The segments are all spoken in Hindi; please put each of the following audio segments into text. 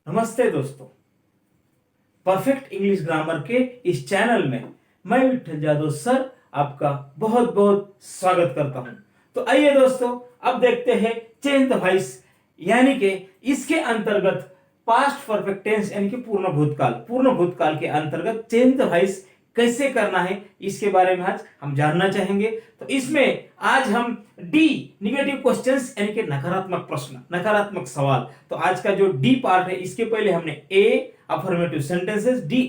नमस्ते दोस्तों, परफेक्ट इंग्लिश ग्रामर के इस चैनल में मैं विठल जादव सर आपका बहुत बहुत स्वागत करता हूं। तो आइए दोस्तों, अब देखते हैं चेंज द वॉइस, यानी कि इसके अंतर्गत पास्ट परफेक्ट टेंस यानी कि पूर्ण भूतकाल के अंतर्गत चेंज द वॉइस कैसे करना है, इसके बारे में आज हम जानना चाहेंगे। तो इसमें आज हम डी निगेटिव क्वेश्चंस यानी कि नकारात्मक प्रश्न, नकारात्मक सवाल। तो आज का जो डी पार्ट है, इसके पहले हमने A affirmative sentences, D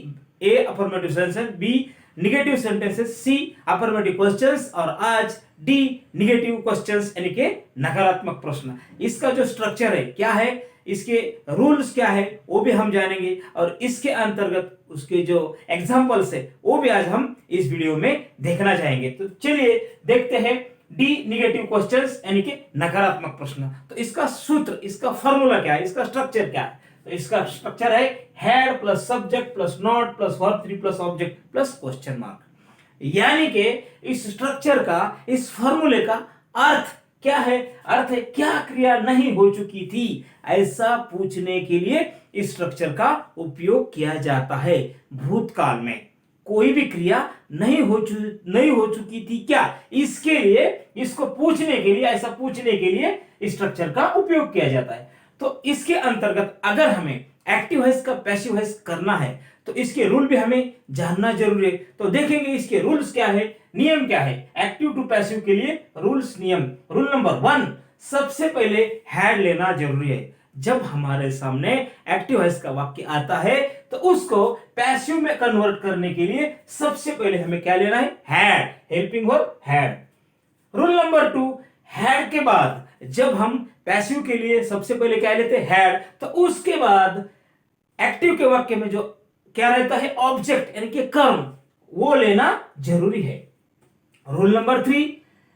A affirmative sentences, B negative sentences, C affirmative questions और आज डी निगेटिव क्वेश्चंस यानी कि नकारात्मक प्रश्न। इसका जो स्ट्रक्चर है क्या है, इसके रूल्स क्या है, वो भी हम जानेंगे और इसके अंतर्गत उसके जो एग्जांपल्स है वो भी आज हम इस वीडियो में देखना चाहेंगे। तो चलिए देखते हैं डी निगेटिव क्वेश्चंस यानी कि नकारात्मक प्रश्न। तो इसका सूत्र, इसका फॉर्मूला क्या है, इसका स्ट्रक्चर क्या है? तो इसका स्ट्रक्चर है had plus subject plus not plus verb 3 plus object plus question mark. यानी कि इस स्ट्रक्चर का, इस फॉर्मूले का अर्थ क्या है? अर्थ है क्या क्रिया नहीं हो चुकी थी, ऐसा पूछने के लिए इस स्ट्रक्चर का उपयोग किया जाता है। भूतकाल में कोई भी क्रिया नहीं हो चुकी थी क्या, इसके लिए, इसको पूछने के लिए, ऐसा पूछने के लिए इस स्ट्रक्चर का उपयोग किया जाता है। तो इसके अंतर्गत अगर हमें एक्टिव वॉइस का पैसिव वॉइस करना है तो इसके रूल भी हमें जानना जरूरी है। तो देखेंगे इसके रूल्स क्या है, नियम क्या है। एक्टिव टू पैसिव के लिए रूल्स, नियम। रूल नंबर 1, सबसे पहले हैड लेना जरूरी है। जब हमारे सामने एक्टिव वॉइस का वाक्य आता है तो उसको पैसिव में कन्वर्ट करने के लिए सबसे पहले हमें क्या लेना है? Had, helping verb had. Rule number 2, had के बाद जब हम पैसिव के लिए सबसे पहले क्या लेते हैं? हैड। तो उसके बाद एक्टिव के वाक्य में जो क्या रहता है? ऑब्जेक्ट यानी कि कर्म, वो लेना जरूरी है। रूल नंबर 3,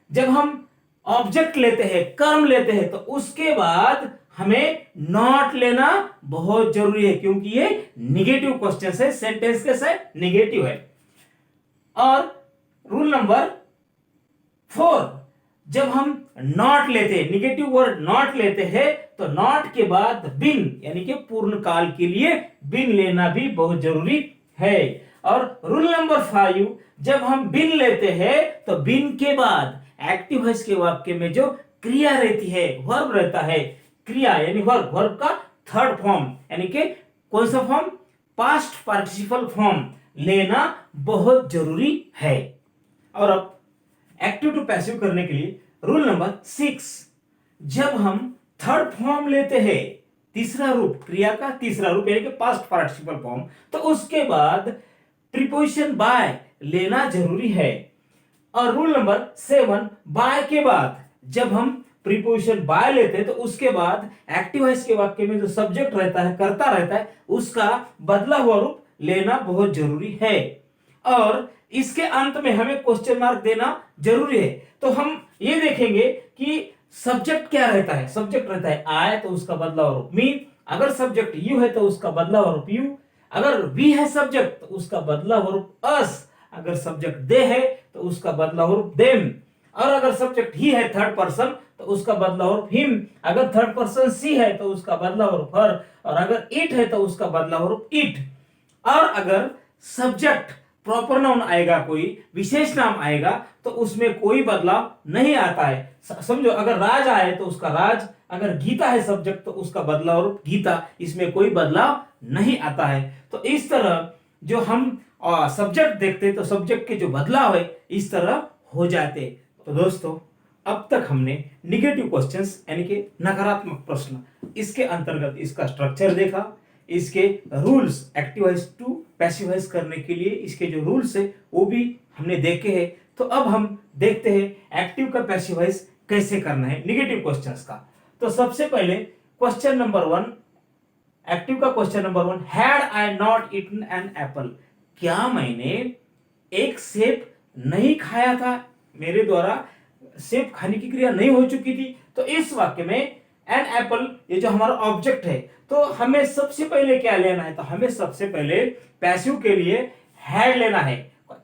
जब हम ऑब्जेक्ट लेते हैं, कर्म लेते हैं, तो उसके बाद हमें नॉट लेना बहुत जरूरी है, क्योंकि ये निगेटिव क्वेश्चन है, सेंटेंस कैसा है? निगेटिव है। और रूल नंबर 4, जब हम नॉट लेते हैं, निगेटिव वर्ड नॉट लेते हैं, तो नॉट के बाद बिन यानी कि पूर्ण काल के लिए बिन लेना भी बहुत जरूरी है। और रूल नंबर 5, जब हम बिन लेते हैं तो बिन के बाद एक्टिव वॉइस के वाक्य में जो क्रिया रहती है, वर्ब रहता है, क्रिया यानी वर्ब, वर्ब का थर्ड फॉर्म यानी कि कौन सा फॉर्म? पास्ट पार्टिसिपल फॉर्म लेना बहुत जरूरी है। और अब एक्टिव टू पैसिव करने के लिए रूल नंबर 6, जब हम थर्ड फॉर्म लेते हैं, तीसरा रूप, क्रिया का तीसरा रूप यानी कि पास्ट पार्टिसिपल फॉर्म, तो उसके बाद प्रीपोजिशन बाय लेना जरूरी है। और रूल नंबर 7, बाय के बाद जब हम प्रीपोजिशन बाय लेते हैं तो उसके बाद एक्टिव वॉइस के वाक्य में जो सब्जेक्ट रहता है, कर्ता रहता है, उसका बदला हुआ रूप लेना बहुत जरूरी है। और इसके अंत में हमें क्वेश्चन मार्क देना जरूरी है। तो हम ये देखेंगे कि सब्जेक्ट क्या रहता है। सब्जेक्ट रहता है आई, तो उसका बदला हुआ रूप मी। अगर सब्जेक्ट यू है तो उसका बदला हुआ रूप यू। अगर वी है सब्जेक्ट तो उसका बदला हुआ रूप अस। अगर सब्जेक्ट दे है तो उसका बदला हुआ रूप देम। और अगर सब्जेक्ट ही है थर्ड पर्सन तो उसका बदला हुआ रूप हिम। अगर थर्ड पर्सन सी है तो उसका बदला हुआ रूप हर। और अगर इट है तो उसका बदला हुआ रूप इट। और अगर सब्जेक्ट प्रॉपर नाउन आएगा, कोई विशेष नाम आएगा, तो उसमें कोई बदलाव नहीं आता है। समझो, अगर राज आए तो उसका राज, अगर गीता है सब्जेक्ट तो उसका बदलाव रूप गीता, इसमें कोई बदलाव नहीं आता है। तो इस तरह जो हम सब्जेक्ट देखते तो सब्जेक्ट के जो बदलाव है इस तरह हो जाते। तो दोस्तों, अब तक हमने निगेटिव क्वेश्चंस यानी कि नकारात्मक प्रश्न, इसके अंतर्गत इसका स्ट्रक्चर देखा, इसके rules, active voice to passive voice करने के लिए इसके जो रूल्स है वो भी हमने देखे हैं। तो अब हम देखते हैं एक्टिव का पैसिव वॉइस कैसे करना है निगेटिव क्वेश्चंस का। तो सबसे पहले क्वेश्चन नंबर 1, एक्टिव का question number 1, had I not eaten an apple, क्या मैंने एक सेब नहीं खाया था, मेरे द्वारा सेब खाने की क्रिया नहीं हो चुकी थी। तो इस वाक्य में एन एप्पल, ये जो हमारा ऑब्जेक्ट है, तो हमें सबसे पहले क्या लेना है? तो हमें सबसे पहले पैसिव के लिए हैड लेना है।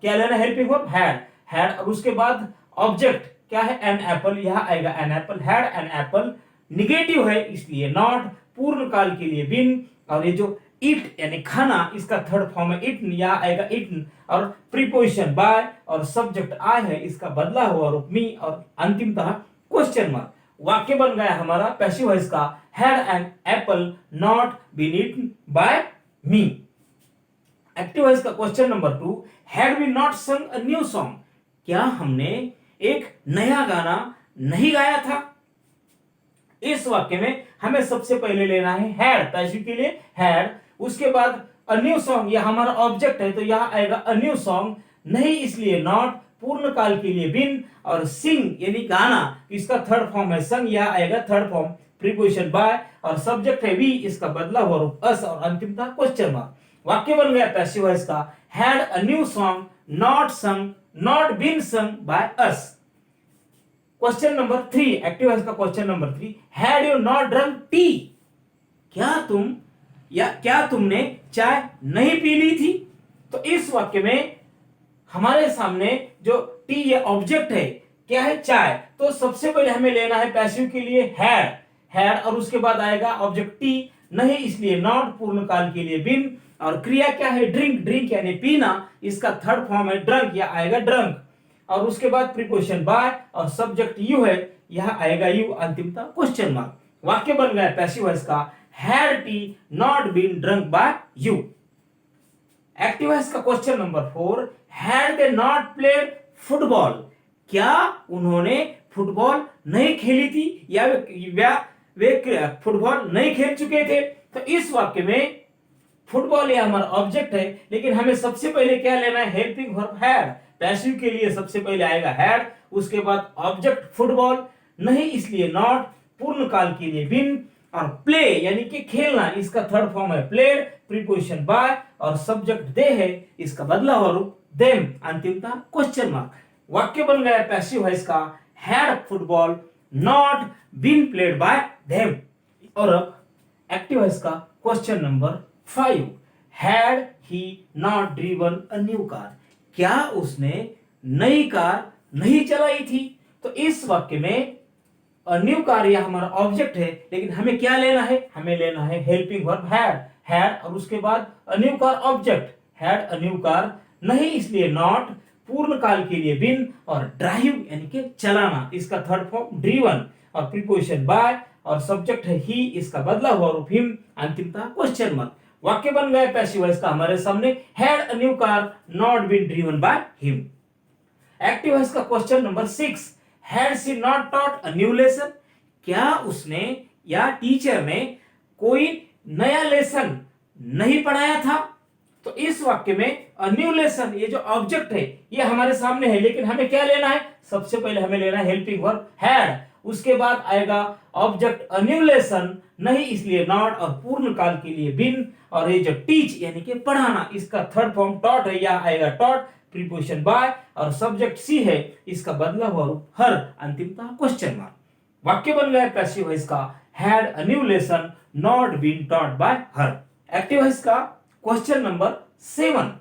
क्या लेना है? Helping verb had, had. और उसके बाद ऑब्जेक्ट क्या है? एन एप्पल, यहां आएगा an apple, had an apple. Negative है इसलिए नॉट, पूर्ण काल के लिए बिन, और ये जो ईट यानी खाना, इसका थर्ड फॉर्म है ईटन, या आएगा ईटन, और प्रीपोजिशन बाय और सब्जेक्ट आय है, इसका बदला हुआ रूप मी, और अंतिमतः क्वेश्चन मार्क। वाक्य बन गया हमारा पैसिव वॉइस का, had an apple not been eaten by me. Active voice का question number 2, had we not sung a new song, क्या हमने एक नया गाना नहीं गाया था। इस वाक्य में हमें सबसे पहले लेना है हैड, पैसिव के लिए हैड, उसके बाद अ न्यू सॉन्ग, यह हमारा ऑब्जेक्ट है तो यह आएगा अ न्यू सॉन्ग, नहीं इसलिए नॉट, पूर्ण काल के लिए बिन, और सिंग यानी गाना, इसका थर्ड फॉर्म है संग, यह आएगा थर्ड फॉर्म, प्रीपोजिशन बाय, और सब्जेक्ट है वी, इसका बदला हुआ रूप अस, और अंतिमतः क्वेश्चन मार्क। वाक्य बन गया पैसिव वॉइस का, had a new song not sung not been sung by us. Question number 3, active voice का question number 3, had you not drunk tea, क्या तुमने चाय नहीं पी ली थी। तो इस वाक्य में हमारे सामने जो टी ये ऑब्जेक्ट है, क्या है, चाय, तो सबसे पहले हमें लेना है पैसिव के लिए हैड, और उसके बाद आएगा ऑब्जेक्ट टी, नहीं इसलिए नॉट, पूर्ण काल के लिए बिन, और क्रिया क्या है, ड्रिंक यानी पीना, इसका थर्ड फॉर्म है ड्रंक, या आएगा ड्रंक, और उसके बाद प्रीपोजिशन बाय और सब्जेक्ट यू है, यह आएगा यू, अंतिमतः क्वेश्चन मार्क। वाक्य बन गया पैसिव वॉइस का, had tea not been drunk by you. Active voice का question number 4, had they not played football, क्या उन्होंने फुटबॉल नहीं खेली थी, या वे फुटबॉल नहीं खेल चुके थे। तो इस वाक्य में फुटबॉल यह हमारा ऑब्जेक्ट है, लेकिन हमें सबसे पहले क्या लेना है, हेल्पिंग वर्ब हैड, पैसिव के लिए सबसे पहले आएगा हैड, उसके बाद ऑब्जेक्ट फुटबॉल, नहीं इसलिए नॉट, पूर्ण काल के लिए बिन, और प्ले यानी कि खेलना, इसका थर्ड फॉर्म है प्लेड, प्रीपोजिशन बाय, और सब्जेक्ट दे है, इसका बदला हुआ रूप देम, अंतिमतः क्वेश्चन मार्क। वाक्य बन गया पैसिव वॉइस का, had football not been played by them. और अब एक्टिव वॉइस का question number 5, had he not driven a new car, क्या उसने नई कार नहीं चलाई थी। तो इस वाक्य में न्यू कार यह हमारा ऑब्जेक्ट है, लेकिन हमें क्या लेना है, हमें लेना है हेल्पिंग वर्ब हैड, और उसके बाद अ new car object, had a new car, नहीं इसलिए नॉट, पूर्ण काल के लिए बिन, और ड्राइव यानी कि चलाना, इसका थर्ड फॉर्म ड्रीवन, और प्रीपोजिशन बाय, और सब्जेक्ट है ही, इसका बदला हुआ रूप हिम, अंतिमतः क्वेश्चन मार्क। वाक्य बन गया पैसिव वॉइस का हमारे सामने, had a new car not been driven by him. Active voice का question number 6, had she not taught a new lesson, क्या उसने या टीचर ने कोई नया लेसन नहीं पढ़ाया था। तो इस वाक्य में अ न्यू लेसन, ये जो ऑब्जेक्ट है ये हमारे सामने है, लेकिन हमें क्या लेना है, सबसे पहले हमें लेना है हेल्पिंग वर्ब हैड, उसके बाद आएगा ऑब्जेक्ट अ न्यू लेसन, नहीं इसलिए नॉट, और पूर्ण काल के लिए बिन, और ये जो टीच यानी कि पढ़ाना, इसका थर्ड फॉर्म टॉट है, यह आएगा टॉट, प्रीपोजिशन बाय, और सब्जेक्ट सी है, इसका बदला हुआ रूप हर, अंतिमतः क्वेश्चन मार्क। वाक्य बन गया पैसिव वॉइस का, had a new lesson not been taught by her. Active voice का question number 7,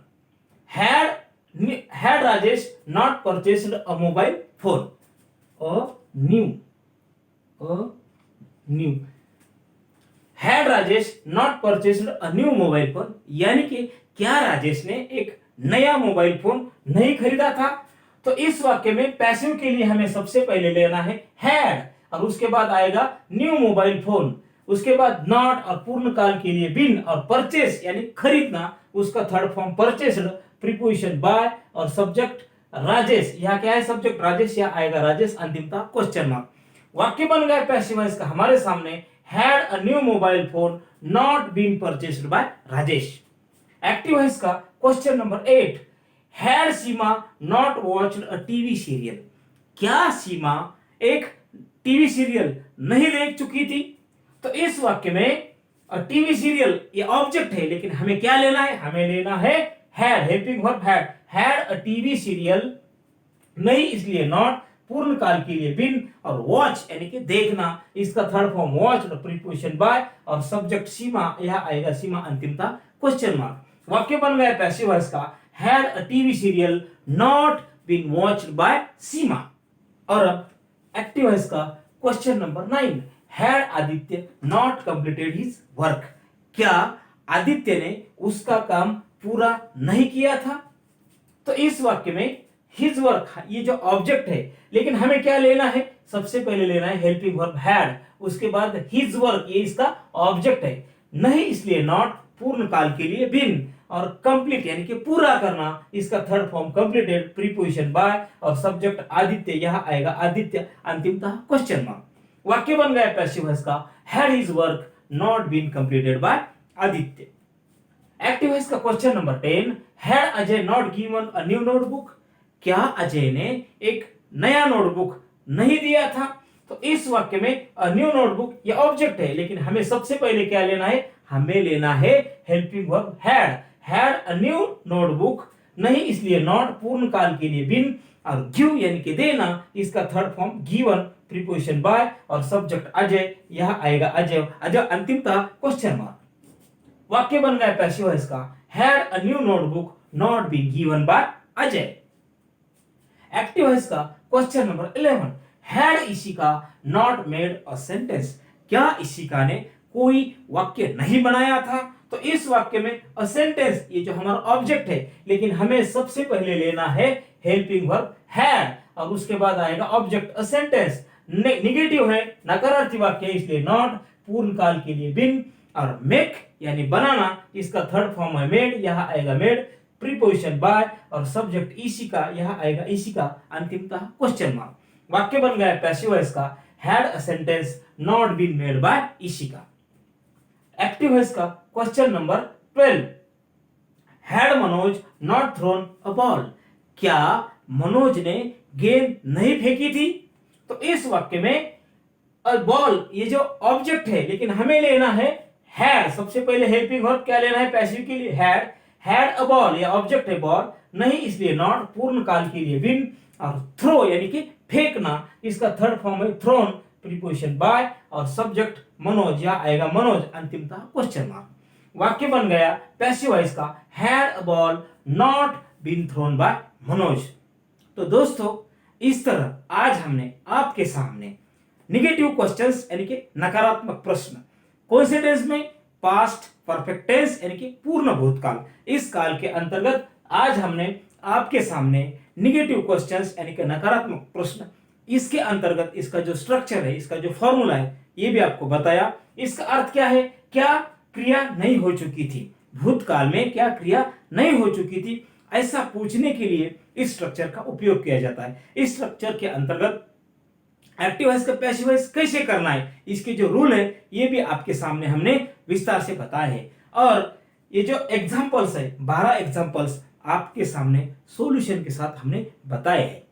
had Rajesh not purchased a mobile phone, a new, had Rajesh not purchased a new mobile phone, यानी कि क्या राजेश ने एक नया मोबाइल फोन नहीं खरीदा था। तो इस वाक्य में पैसिव के लिए हमें सबसे पहले लेना है हैड, और उसके बाद आएगा न्यू मोबाइल फोन, उसके बाद नॉट, और पूर्ण काल के लिए बिन, और परचेस यानी खरीदना, उसका third form purchased, preposition by, और सब्जेक्ट राजेश, यहाँ क्या है, सब्जेक्ट राजेश, या आएगा राजेश, अंतिमतः क्वेश्चन मार्क। वाक्य बन गया पैसिव वॉइस का हमारे सामने, had a new mobile phone not been purchased by Rajesh. Active voice का question number 8, had Seema not watched a TV serial, क्या सीमा एक टीवी सीरियल नहीं देख चुकी थी। तो इस वाक्य में टीवी सीरियल ये ऑब्जेक्ट है, लेकिन हमें क्या लेना है, हमें लेना है had, helping verb had a TV serial, नहीं इसलिए नॉट, पूर्ण काल के लिए बिन, और वॉच यानी कि देखना, इसका third form watch, preposition by, और सब्जेक्ट सीमा, यह आएगा सीमा, अंतिमतः क्वेश्चन मार्क। वाक्य बन गया पैसिव वॉइस का, had a TV serial not been watched by Seema. और अब एक्टिव वॉइस का question number 9, had Aditya not completed his work, क्या आदित्य ने उसका काम पूरा नहीं किया था? तो इस वाक्य में हिज वर्क, ये जो ऑब्जेक्ट है, लेकिन हमें क्या लेना है? सबसे पहले लेना है हेल्पिंग वर्ब हैड, उसके बाद हिज वर्क, ये इसका ऑब्जेक्ट है। नहीं इसलिए नॉट, पूर्ण काल के लिए बिन, और कंप्लीट यानी कि पूरा करना, इसका third form completed, preposition by, और सब्जेक्ट आदित्य, यहां आएगा आदित्य अंतिमतः क्वेश्चन मार्क। वाक्य बन गया पैसिव वॉइस का, had his work not been completed by Aditya. Active voice का question number 10, had Ajay not given a new notebook? क्या अजय ने एक नया नोटबुक नहीं दिया था? तो इस वाक्य में अ न्यू नोटबुक ये ऑब्जेक्ट है, लेकिन हमें सबसे पहले क्या लेना है? हमें लेना है helping verb had a new notebook, नहीं इसलिए नॉट, पूर्ण काल के लिए बिन, और गिव यानी कि देना, इसका third form given, preposition by, और सब्जेक्ट अजय, यह आएगा अजय, अजय अंतिमतः क्वेश्चन मार्क। वाक्य बन गया पैसिव वॉइस का, had a new notebook not been given by Ajay. Active voice का question number 11, had Ishika not made a sentence? क्या इशिका ने कोई वाक्य नहीं बनाया था? तो इस वाक्य में अ सेंटेंस, ये जो हमारा ऑब्जेक्ट है, लेकिन हमें सबसे पहले लेना है हेल्पिंग वर्ब हैड, और उसके बाद आएगा ऑब्जेक्ट अ सेंटेंस। निगेटिव है, नकारात्मक वाक्य है, इसलिए नॉट, पूर्ण काल के लिए बिन, और मेक यानी बनाना, इसका थर्ड फॉर्म है मेड, यहां आएगा मेड, प्रीपोजिशन बाय, और सब्जेक्ट इशिका, यहां आएगा इशिका, अंतिमतः क्वेश्चन मार्क। वाक्य बन गया पैसिव वॉइस का, had a sentence not been made by Ishika. Active voice का question number 12, had Manoj not thrown a ball? क्या मनोज ने गेंद नहीं फेंकी थी? तो इस वाक्य में अ बॉल ये जो ऑब्जेक्ट है, लेकिन हमें लेना है हैड, सबसे पहले हेल्पिंग वर्ब क्या लेना है पैसिव के लिए? हैड अ बॉल, ये ऑब्जेक्ट है बॉल, नहीं इसलिए नॉट, पूर्ण काल के लिए बिन, और थ्रो यानी कि फेंकना, इसका थर्ड फॉर्म है थ्रोन, प्रीपोजिशन बाय, और सब्जेक्ट मनोज, या आएगा मनोज, अंतिमतः क्वेश्चन मार्क। वाक्य बन गया पैसिव वॉइस का, had a ball not been thrown by Manoj. तो दोस्तों, इस तरह आज हमने आपके सामने निगेटिव क्वेश्चंस यानी कि नकारात्मक प्रश्न, कौन से टेंस में? पास्ट परफेक्ट टेंस यानी कि पूर्ण भूतकाल, इस काल के अंतर्गत आज हमने आपके सामने निगेटिव क्वेश्चंस यानी कि नकारात्मक प्रश्न, इसके अंतर्गत इसका जो स्ट्रक्चर है, इसका जो फॉर्मूला है, ये भी आपको बताया। इसका अर्थ क्या है? क्या क्रिया नहीं हो चुकी थी भूतकाल में, क्या क्रिया नहीं हो चुकी थी, ऐसा पूछने के लिए इस स्ट्रक्चर का उपयोग किया जाता है। इस स्ट्रक्चर के अंतर्गत एक्टिव वॉइस का पैसिव वॉइस कैसे करना है, इसके जो रूल है, ये भी आपके सामने हमने विस्तार से बताया है। और ये जो एग्जांपल्स है, 12 एग्जांपल्स आपके सामने सॉल्यूशन के साथ हमने बताए हैं।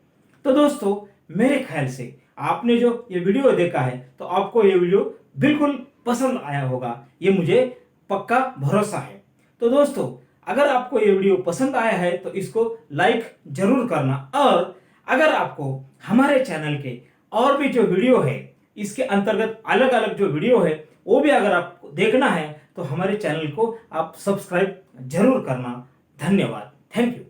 तो दोस्तों, मेरे ख्याल से आपने जो ये वीडियो देखा है, तो आपको ये वीडियो बिल्कुल पसंद आया होगा, ये मुझे पक्का भरोसा है। तो दोस्तों, अगर आपको ये वीडियो पसंद आया है तो इसको लाइक जरूर करना, और अगर आपको हमारे चैनल के और भी जो वीडियो है, इसके अंतर्गत अलग अलग जो वीडियो है, वो भी अगर आपको देखना है तो हमारे चैनल को आप सब्सक्राइब जरूर करना। धन्यवाद, थैंक यू।